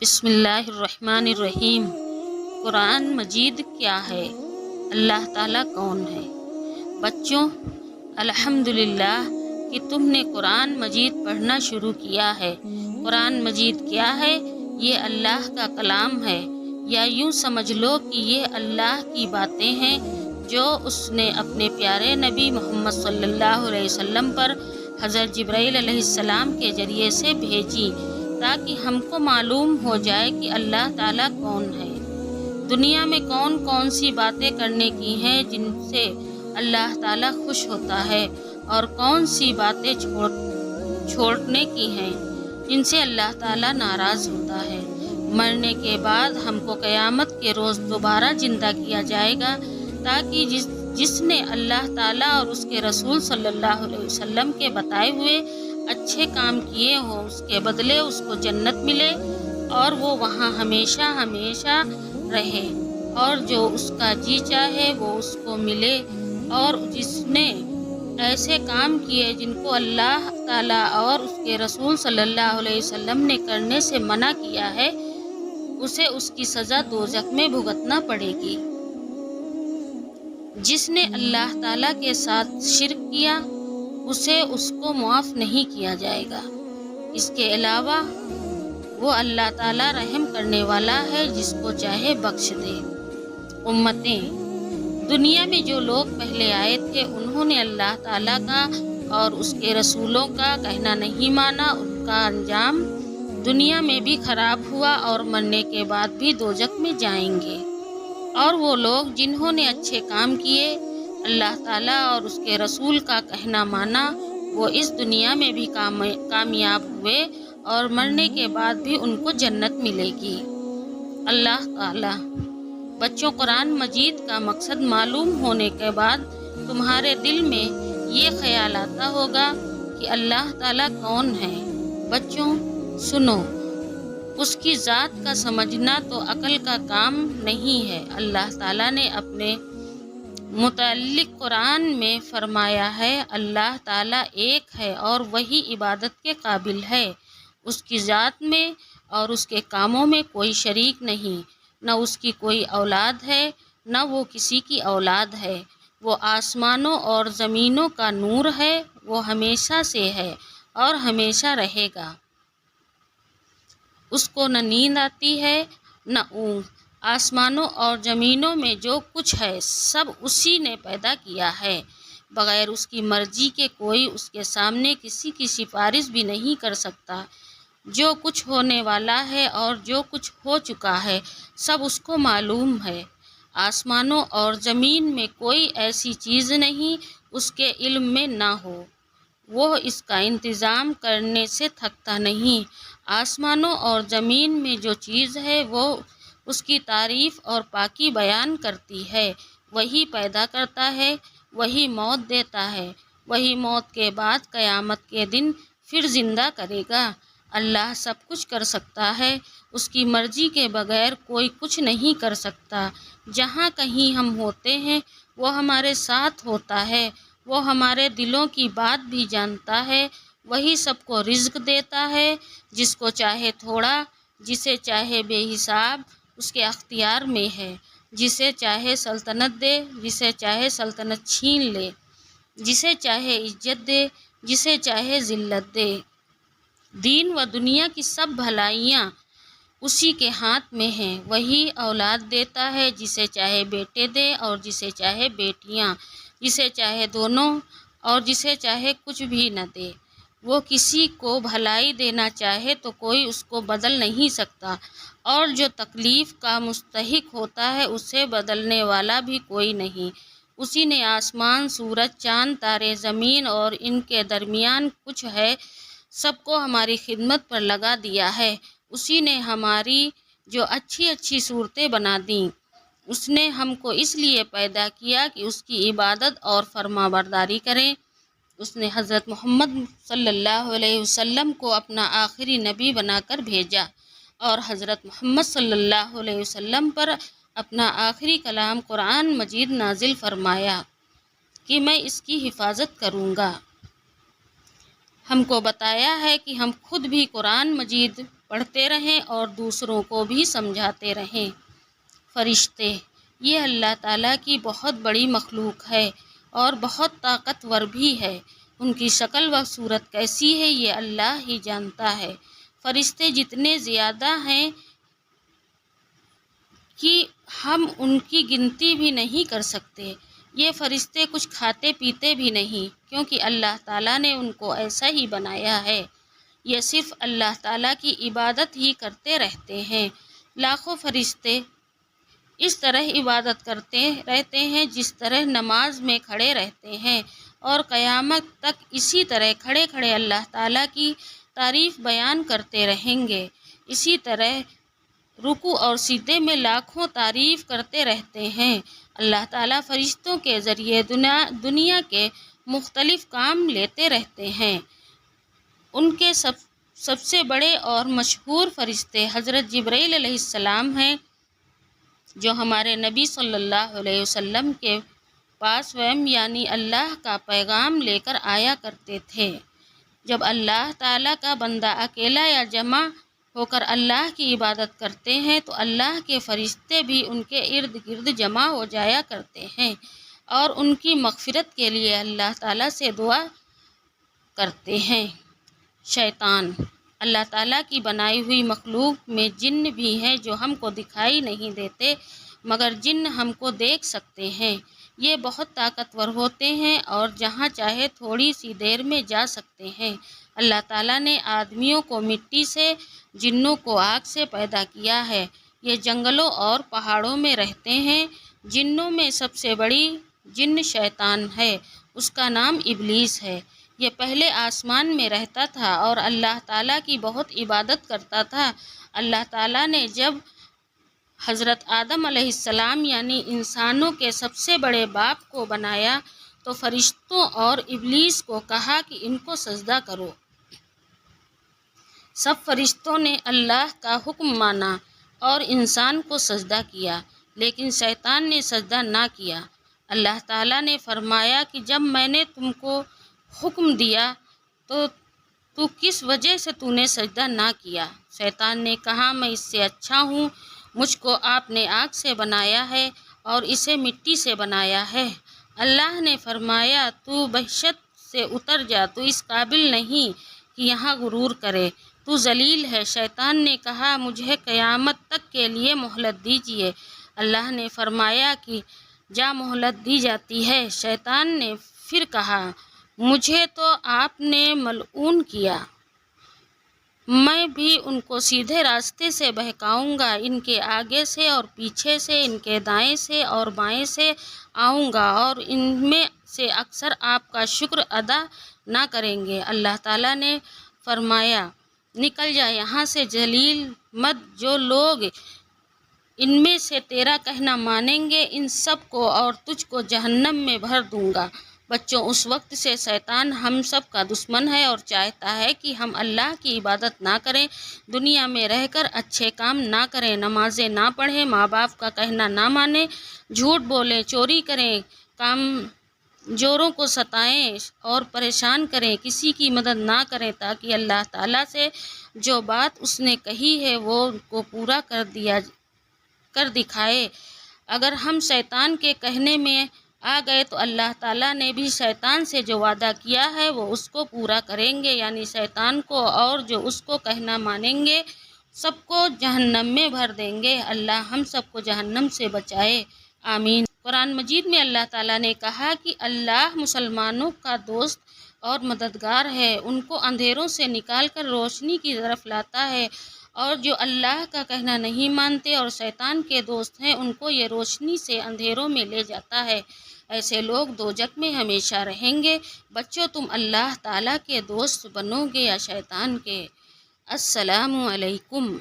بسم اللہ الرحمن الرحیم۔ قرآن مجید کیا ہے؟ اللہ تعالیٰ کون ہے؟ بچوں، الحمدللہ کہ تم نے قرآن مجید پڑھنا شروع کیا ہے۔ قرآن مجید کیا ہے؟ یہ اللہ کا کلام ہے، یا یوں سمجھ لو کہ یہ اللہ کی باتیں ہیں جو اس نے اپنے پیارے نبی محمد صلی اللہ علیہ وسلم پر حضرت جبرائیل علیہ السلام کے ذریعے سے بھیجی، تاکہ ہم کو معلوم ہو جائے کہ اللہ تعالیٰ کون ہے، دنیا میں کون کون سی باتیں کرنے کی ہیں جن سے اللہ تعالیٰ خوش ہوتا ہے، اور کون سی باتیں چھوڑنے کی ہیں جن سے اللہ تعالیٰ ناراض ہوتا ہے۔ مرنے کے بعد ہم کو قیامت کے روز دوبارہ زندہ کیا جائے گا، تاکہ جس نے اللہ تعالیٰ اور اس کے رسول صلی اللہ علیہ وسلم کے بتائے ہوئے اچھے کام کیے ہوں، اس کے بدلے اس کو جنت ملے اور وہ وہاں ہمیشہ ہمیشہ رہے، اور جو اس کا جی چاہے وہ اس کو ملے، اور جس نے ایسے کام کیے جن کو اللہ تعالیٰ اور اس کے رسول صلی اللہ علیہ وسلم نے کرنے سے منع کیا ہے، اسے اس کی سزا دوزخ میں بھگتنا پڑے گی۔ جس نے اللہ تعالیٰ کے ساتھ شرک کیا اسے اس کو معاف نہیں کیا جائے گا۔ اس کے علاوہ وہ اللہ تعالیٰ رحم کرنے والا ہے، جس کو چاہے بخش دے۔ امتیں، دنیا میں جو لوگ پہلے آئے تھے انہوں نے اللہ تعالیٰ کا اور اس کے رسولوں کا کہنا نہیں مانا، ان کا انجام دنیا میں بھی خراب ہوا اور مرنے کے بعد بھی دوزخ میں جائیں گے۔ اور وہ لوگ جنہوں نے اچھے کام کیے، اللہ تعالیٰ اور اس کے رسول کا کہنا مانا، وہ اس دنیا میں بھی کامیاب ہوئے اور مرنے کے بعد بھی ان کو جنت ملے گی۔ اللہ تعالیٰ، بچوں، قرآن مجید کا مقصد معلوم ہونے کے بعد تمہارے دل میں یہ خیال آتا ہوگا کہ اللہ تعالیٰ کون ہے۔ بچوں سنو، اس کی ذات کا سمجھنا تو عقل کا کام نہیں ہے۔ اللہ تعالیٰ نے اپنے متعلق قرآن میں فرمایا ہے، اللہ تعالیٰ ایک ہے اور وہی عبادت کے قابل ہے۔ اس کی ذات میں اور اس کے کاموں میں کوئی شریک نہیں، نہ اس کی کوئی اولاد ہے نہ وہ کسی کی اولاد ہے۔ وہ آسمانوں اور زمینوں کا نور ہے، وہ ہمیشہ سے ہے اور ہمیشہ رہے گا۔ اس کو نہ نیند آتی ہے نہ اونگ۔ آسمانوں اور زمینوں میں جو کچھ ہے سب اسی نے پیدا کیا ہے، بغیر اس کی مرضی کے کوئی اس کے سامنے کسی کی سفارش بھی نہیں کر سکتا۔ جو کچھ ہونے والا ہے اور جو کچھ ہو چکا ہے سب اس کو معلوم ہے۔ آسمانوں اور زمین میں کوئی ایسی چیز نہیں اس کے علم میں نہ ہو، وہ اس کا انتظام کرنے سے تھکتا نہیں۔ آسمانوں اور زمین میں جو چیز ہے وہ اس کی تعریف اور پاکی بیان کرتی ہے۔ وہی پیدا کرتا ہے، وہی موت دیتا ہے، وہی موت کے بعد قیامت کے دن پھر زندہ کرے گا۔ اللہ سب کچھ کر سکتا ہے، اس کی مرضی کے بغیر کوئی کچھ نہیں کر سکتا۔ جہاں کہیں ہم ہوتے ہیں وہ ہمارے ساتھ ہوتا ہے، وہ ہمارے دلوں کی بات بھی جانتا ہے۔ وہی سب کو رزق دیتا ہے، جس کو چاہے تھوڑا، جسے چاہے بے حساب اس کے اختیار میں ہے، جسے چاہے سلطنت دے، جسے چاہے سلطنت چھین لے، جسے چاہے عزت دے، جسے چاہے ذلت دے۔ دین و دنیا کی سب بھلائیاں اسی کے ہاتھ میں ہیں۔ وہی اولاد دیتا ہے، جسے چاہے بیٹے دے اور جسے چاہے بیٹیاں، جسے چاہے دونوں اور جسے چاہے کچھ بھی نہ دے۔ وہ کسی کو بھلائی دینا چاہے تو کوئی اس کو بدل نہیں سکتا، اور جو تکلیف کا مستحق ہوتا ہے اسے بدلنے والا بھی کوئی نہیں۔ اسی نے آسمان، سورج، چاند، تارے، زمین اور ان کے درمیان کچھ ہے سب کو ہماری خدمت پر لگا دیا ہے۔ اسی نے ہماری جو اچھی اچھی صورتیں بنا دیں۔ اس نے ہم کو اس لیے پیدا کیا کہ اس کی عبادت اور فرما برداری کریں۔ اس نے حضرت محمد صلی اللہ علیہ وسلم کو اپنا آخری نبی بنا کر بھیجا، اور حضرت محمد صلی اللہ علیہ وسلم پر اپنا آخری کلام قرآن مجید نازل فرمایا کہ میں اس کی حفاظت کروں گا۔ ہم کو بتایا ہے کہ ہم خود بھی قرآن مجید پڑھتے رہیں اور دوسروں کو بھی سمجھاتے رہیں۔ فرشتے، یہ اللہ تعالیٰ کی بہت بڑی مخلوق ہے اور بہت طاقتور بھی ہے۔ ان کی شکل و صورت کیسی ہے یہ اللہ ہی جانتا ہے۔ فرشتے جتنے زیادہ ہیں کہ ہم ان کی گنتی بھی نہیں کر سکتے۔ یہ فرشتے کچھ کھاتے پیتے بھی نہیں، کیونکہ اللہ تعالیٰ نے ان کو ایسا ہی بنایا ہے۔ یہ صرف اللہ تعالیٰ کی عبادت ہی کرتے رہتے ہیں۔ لاکھوں فرشتے اس طرح عبادت کرتے رہتے ہیں جس طرح نماز میں کھڑے رہتے ہیں، اور قیامت تک اسی طرح کھڑے کھڑے اللہ تعالیٰ کی تعریف بیان کرتے رہیں گے۔ اسی طرح رکوع اور سجدے میں لاکھوں تعریف کرتے رہتے ہیں۔ اللہ تعالیٰ فرشتوں کے ذریعے دنیا کے مختلف کام لیتے رہتے ہیں۔ ان کے سب سے بڑے اور مشہور فرشتے حضرت جبرائیل علیہ السلام ہیں، جو ہمارے نبی صلی اللہ علیہ وسلم کے پاس وحی یعنی اللہ کا پیغام لے کر آیا کرتے تھے۔ جب اللہ تعالیٰ کا بندہ اکیلا یا جمع ہو کر اللہ کی عبادت کرتے ہیں تو اللہ کے فرشتے بھی ان کے ارد گرد جمع ہو جایا کرتے ہیں اور ان کی مغفرت کے لیے اللہ تعالیٰ سے دعا کرتے ہیں۔ شیطان، اللہ تعالیٰ کی بنائی ہوئی مخلوق میں جن بھی ہیں جو ہم کو دکھائی نہیں دیتے، مگر جن ہم کو دیکھ سکتے ہیں۔ یہ بہت طاقتور ہوتے ہیں اور جہاں چاہے تھوڑی سی دیر میں جا سکتے ہیں۔ اللہ تعالیٰ نے آدمیوں کو مٹی سے، جنوں کو آگ سے پیدا کیا ہے۔ یہ جنگلوں اور پہاڑوں میں رہتے ہیں۔ جنوں میں سب سے بڑی جن شیطان ہے، اس کا نام ابلیس ہے۔ یہ پہلے آسمان میں رہتا تھا اور اللہ تعالیٰ کی بہت عبادت کرتا تھا۔ اللہ تعالیٰ نے جب حضرت آدم علیہ السلام یعنی انسانوں کے سب سے بڑے باپ کو بنایا تو فرشتوں اور ابلیس کو کہا کہ ان کو سجدہ کرو۔ سب فرشتوں نے اللہ کا حکم مانا اور انسان کو سجدہ کیا، لیکن شیطان نے سجدہ نہ کیا۔ اللہ تعالیٰ نے فرمایا کہ جب میں نے تم کو حکم دیا تو کس وجہ سے تو نے سجدہ نہ کیا؟ شیطان نے کہا، میں اس سے اچھا ہوں، مجھ کو آپ نے آگ سے بنایا ہے اور اسے مٹی سے بنایا ہے۔ اللہ نے فرمایا، تو بحشت سے اتر جا، تو اس قابل نہیں کہ یہاں غرور کرے، تو ذلیل ہے۔ شیطان نے کہا، مجھے قیامت تک کے لیے مہلت دیجیے۔ اللہ نے فرمایا کہ جا، مہلت دی جاتی ہے۔ شیطان نے پھر کہا، مجھے تو آپ نے ملعون کیا، میں بھی ان کو سیدھے راستے سے بہکاؤں گا، ان کے آگے سے اور پیچھے سے، ان کے دائیں سے اور بائیں سے آؤں گا، اور ان میں سے اکثر آپ کا شکر ادا نہ کریں گے۔ اللہ تعالیٰ نے فرمایا، نکل جا یہاں سے، ذلیل مت، جو لوگ ان میں سے تیرا کہنا مانیں گے ان سب کو اور تجھ کو جہنم میں بھر دوں گا۔ بچوں، اس وقت سے شیطان ہم سب کا دشمن ہے اور چاہتا ہے کہ ہم اللہ کی عبادت نہ کریں، دنیا میں رہ کر اچھے کام نہ کریں، نمازیں نہ پڑھیں، ماں باپ کا کہنا نہ مانیں، جھوٹ بولیں، چوری کریں، کمزوروں کو ستائیں اور پریشان کریں، کسی کی مدد نہ کریں، تاکہ اللہ تعالیٰ سے جو بات اس نے کہی ہے وہ ان کو پورا کر دکھائے۔ اگر ہم شیطان کے کہنے میں آ گئے تو اللہ تعالیٰ نے بھی شیطان سے جو وعدہ کیا ہے وہ اس کو پورا کریں گے، یعنی شیطان کو اور جو اس کو کہنا مانیں گے سب کو جہنم میں بھر دیں گے۔ اللہ ہم سب کو جہنم سے بچائے، آمین۔ قرآن مجید میں اللہ تعالیٰ نے کہا کہ اللہ مسلمانوں کا دوست اور مددگار ہے، ان کو اندھیروں سے نکال کر روشنی کی طرف لاتا ہے، اور جو اللہ کا کہنا نہیں مانتے اور شیطان کے دوست ہیں ان کو یہ روشنی سے اندھیروں میں لے جاتا ہے۔ ایسے لوگ دوزخ میں ہمیشہ رہیں گے۔ بچوں، تم اللہ تعالیٰ کے دوست بنو گے یا شیطان کے؟ السلام علیکم۔